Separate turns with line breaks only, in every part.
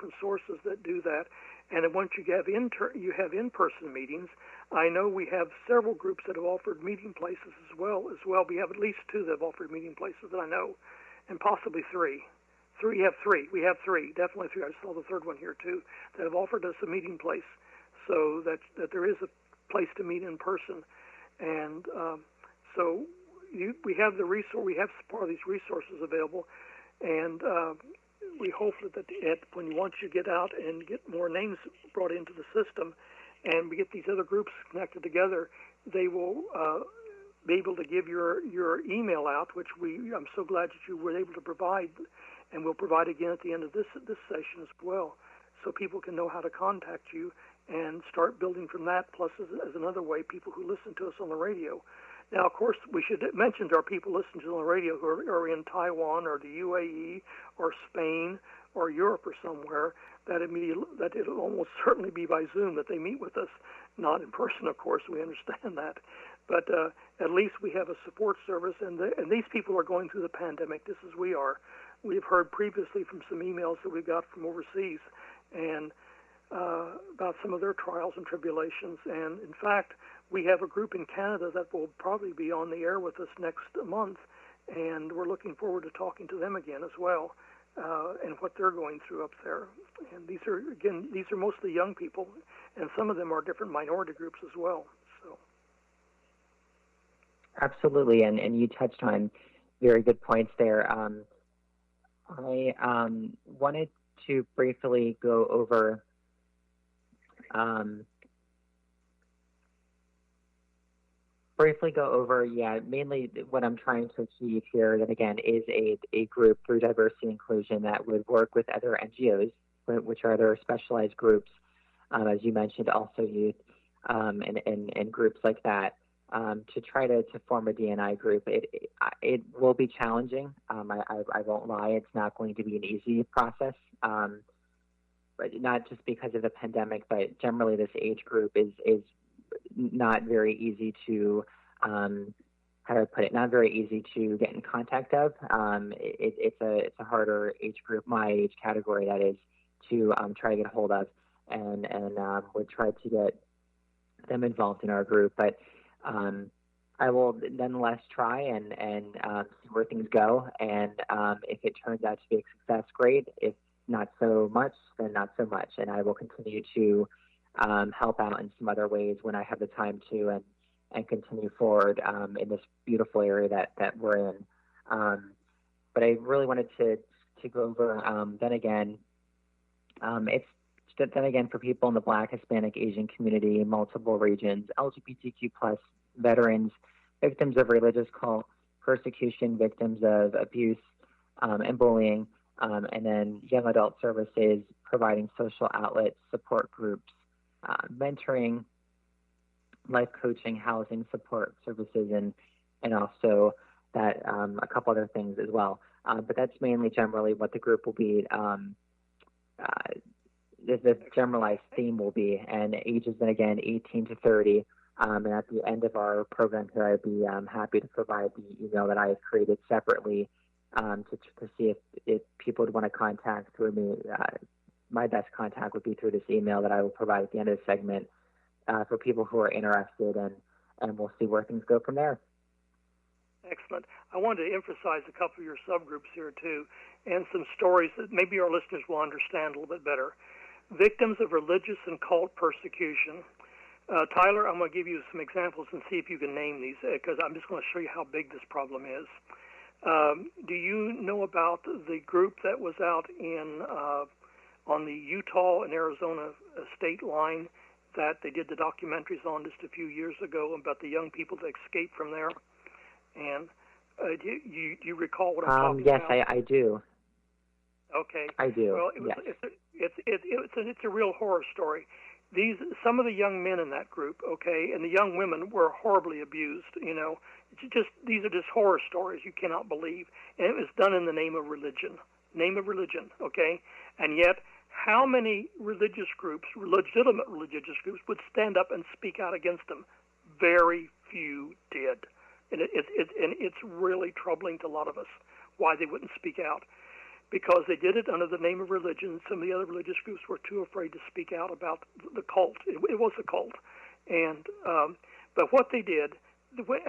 different sources that do that. And then once you have in-person meetings, I know we have several groups that have offered meeting places as well. We have at least two that have offered meeting places that I know, and possibly three. We have three, definitely three. I saw the third one here too, that have offered us a meeting place, so that there is a place to meet in person. And so we have we have part of these resources available, and we hope that once you get out and get more names brought into the system, and we get these other groups connected together, they will be able to give your email out, which I'm so glad that you were able to provide, and we'll provide again at the end of this session as well, so people can know how to contact you and start building from that. Plus, as another way, people who listen to us on the radio. Now, of course, we should mention there are people listening to us on the radio who are in Taiwan or the UAE or Spain or Europe or somewhere, that it'll almost certainly be by Zoom that they meet with us, not in person, of course. We understand that. But at least we have a support service, and these people are going through the pandemic just as we are. We've heard previously from some emails that we got from overseas, and about some of their trials and tribulations. And in fact, we have a group in Canada that will probably be on the air with us next month, and we're looking forward to talking to them again as well, and what they're going through up there. And these are mostly young people, and some of them are different minority groups as well. So,
absolutely, and you touched on very good points there. I wanted to briefly go over mainly what I'm trying to achieve here, that again is a group through diversity and inclusion that would work with other NGOs, which are other specialized groups, as you mentioned, also youth, and groups like that, to try to form a DNI group. It will be challenging. I won't lie, it's not going to be an easy process. But not just because of the pandemic, but generally this age group is not very easy to, how do I put it, not very easy to get in contact of. It's a harder age group, my age category that is, to try to get a hold of, and would try to get them involved in our group. But I will nonetheless try and see where things go, and if it turns out to be a success, great. If not so much, then not so much. And I will continue to help out in some other ways when I have the time to, and continue forward in this beautiful area that we're in. But I really wanted to go over, then again for people in the Black, Hispanic, Asian community, multiple regions, LGBTQ+, veterans, victims of religious cult persecution, victims of abuse and bullying, and then young adult services, providing social outlets, support groups, mentoring, life coaching, housing support services, and also that a couple other things as well. But that's mainly generally what the group will be. The generalized theme will be, and ages then again 18 to 30. And at the end of our program here, I'd be happy to provide the email that I have created separately to see if people would want to contact through me. My best contact would be through this email that I will provide at the end of the segment for people who are interested, and we'll see where things go from there.
Excellent. I wanted to emphasize a couple of your subgroups here too, and some stories that maybe our listeners will understand a little bit better. Victims of religious and cult persecution. Tyler, I'm going to give you some examples and see if you can name these, because I'm just going to show you how big this problem is. Do you know about the group that was out in on the Utah and Arizona state line that they did the documentaries on just a few years ago about the young people that escaped from there? And do you recall what I'm talking
about?
Yes,
I do.
Okay.
I do.
Well,
yes.
It's a real horror story. Some of the young men in that group, okay, and the young women were horribly abused. These are just horror stories you cannot believe, and it was done in the name of religion, okay. And yet, how many religious groups, legitimate religious groups, would stand up and speak out against them? Very few did, and it's really troubling to a lot of us why they wouldn't speak out. because they did it under the name of religion. Some of the other religious groups were too afraid to speak out about the cult. It was a cult, and but what they did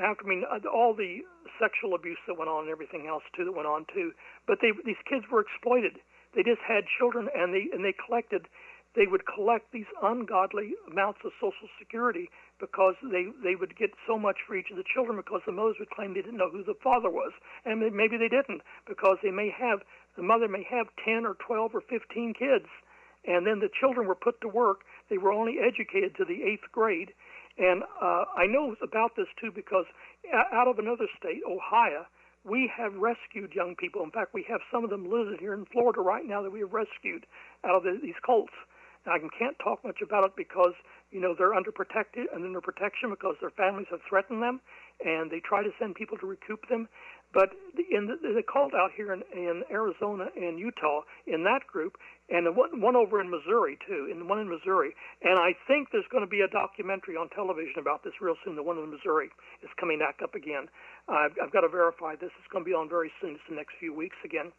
after, all the sexual abuse that went on and everything else too that went on too. But these kids were exploited. They just had children, and they collected. They would collect these ungodly amounts of Social Security because they would get so much for each of the children, because the mothers would claim they didn't know who the father was, and maybe they didn't, because the mother may have 10 or 12 or 15 kids, and then the children were put to work. They were only educated to the 8th grade, and I know about this too because out of another state, Ohio, we have rescued young people. In fact, we have some of them living here in Florida right now that we have rescued out of these cults. Now, I can't talk much about it because, they're under protection because their families have threatened them, and they try to send people to recoup them. But in the cult out here in Arizona and Utah, in that group, and the one over in Missouri too, one in Missouri, and I think there's going to be a documentary on television about this real soon. The one in Missouri is coming back up again. I've got to verify this. It's going to be on very soon. It's the next few weeks again.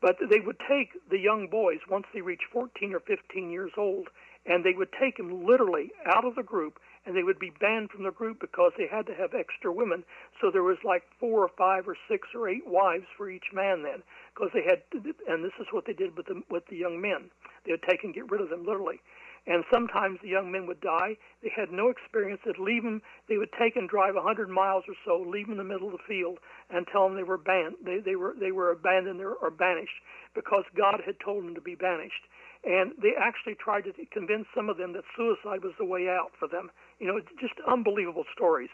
But they would take the young boys once they reach 14 or 15 years old, and they would take them literally out of the group, and they would be banned from the group because they had to have extra women. So there was like 4 or 5 or 6 or 8 wives for each man then, because they had, and this is what they did with the young men. They would take and get rid of them literally. And sometimes the young men would die. They had no experience. They'd leave them. They would take and drive 100 miles or so, leave them in the middle of the field, and tell them they were banned. They were abandoned or banished because God had told them to be banished. And they actually tried to convince some of them that suicide was the way out for them. It's just unbelievable stories.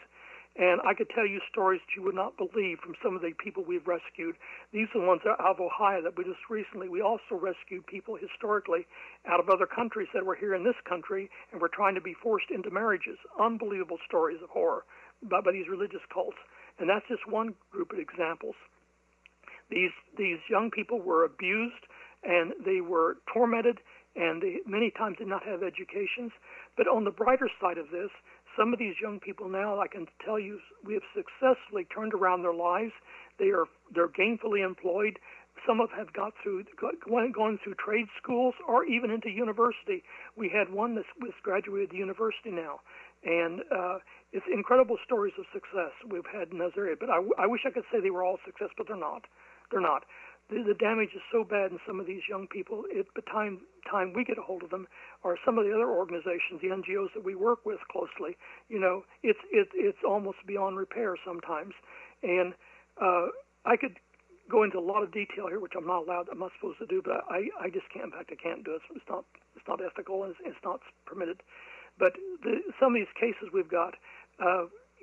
And I could tell you stories that you would not believe from some of the people we've rescued. These are the ones out of Ohio that we just recently. We also rescued people historically out of other countries that were here in this country and were trying to be forced into marriages. Unbelievable stories of horror by these religious cults. And that's just one group of examples. These young people were abused, and they were tormented, and they many times did not have educations. But on the brighter side of this, some of these young people now, I can tell you, we have successfully turned around their lives. They're gainfully employed. Some of them have gone through trade schools or even into university. We had one that's graduated the university now, and it's incredible stories of success we've had in this area. But I wish I could say they were all success, but they're not. They're not. The damage is so bad in some of these young people. The time we get a hold of them, or some of the other organizations, the NGOs that we work with closely, it's almost beyond repair sometimes. And I could go into a lot of detail here, which I'm not supposed to do, but I just can't. In fact, I can't do it. It's not ethical, and it's not permitted. But some of these cases we've got.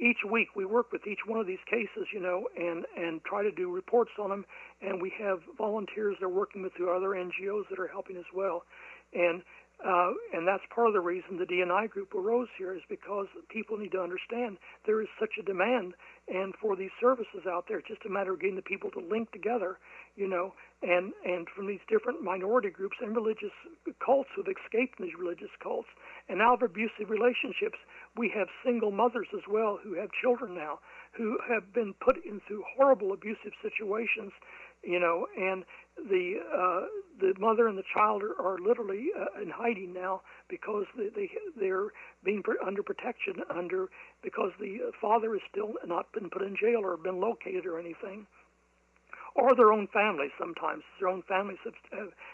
Each week we work with each one of these cases, and try to do reports on them. And we have volunteers that are working with other NGOs that are helping as well. And that's part of the reason the D&I group arose here, is because people need to understand there is such a demand and for these services out there. It's just a matter of getting the people to link together, and from these different minority groups and religious cults who've escaped from these religious cults. And out of abusive relationships, we have single mothers as well who have children now who have been put into horrible abusive situations, and the mother and the child are literally in hiding now because they're being under protection because the father has still not been put in jail or been located or anything. Or their own families sometimes. Their own families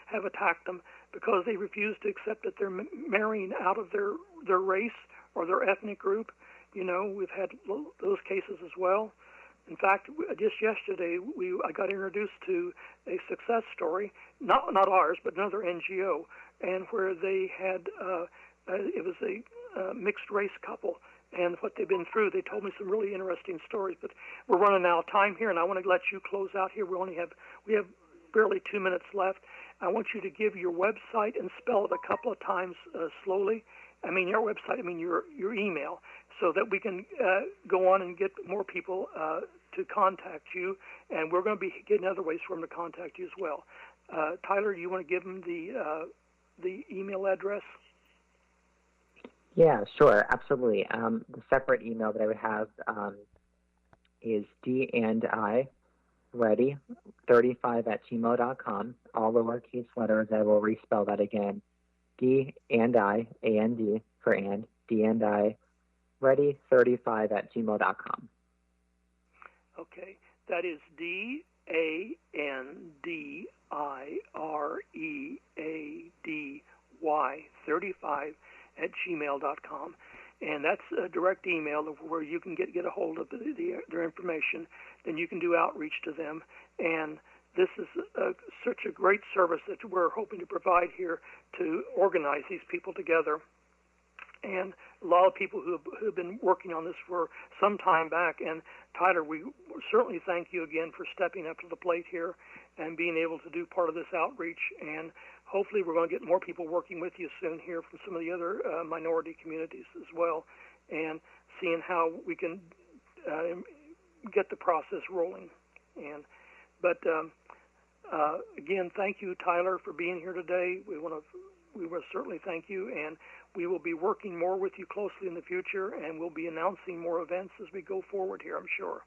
have attacked them because they refuse to accept that they're marrying out of their race or their ethnic group. We've had those cases as well. In fact, just yesterday, I got introduced to a success story, not ours, but another NGO, and where they had, it was a mixed race couple, and what they've been through. They told me some really interesting stories, but we're running out of time here, and I want to let you close out here. We have barely 2 minutes left. I want you to give your website and spell it a couple of times slowly. I mean your website, your email, so that we can go on and get more people to contact you, and we're going to be getting other ways for them to contact you as well. Tyler, do you want to give them the email address?
Yeah, sure, absolutely. The separate email that I would have is D&I ready35@gmail.com, all lowercase letters. I will respell that again. D&I, A-N-D for and, D&I, ready35@gmail.com.
Okay, that is DANDIREADY 35@gmail.com. And that's a direct email where you can get a hold of their information. Then you can do outreach to them. And this is such a great service that we're hoping to provide here to organize these people together. And a lot of people who have been working on this for some time back. And Tyler, we certainly thank you again for stepping up to the plate here and being able to do part of this outreach. And hopefully we're going to get more people working with you soon here from some of the other minority communities as well, and seeing how we can get the process rolling. But again, thank you, Tyler, for being here today. We will certainly thank you, and we will be working more with you closely in the future, and we'll be announcing more events as we go forward here, I'm sure.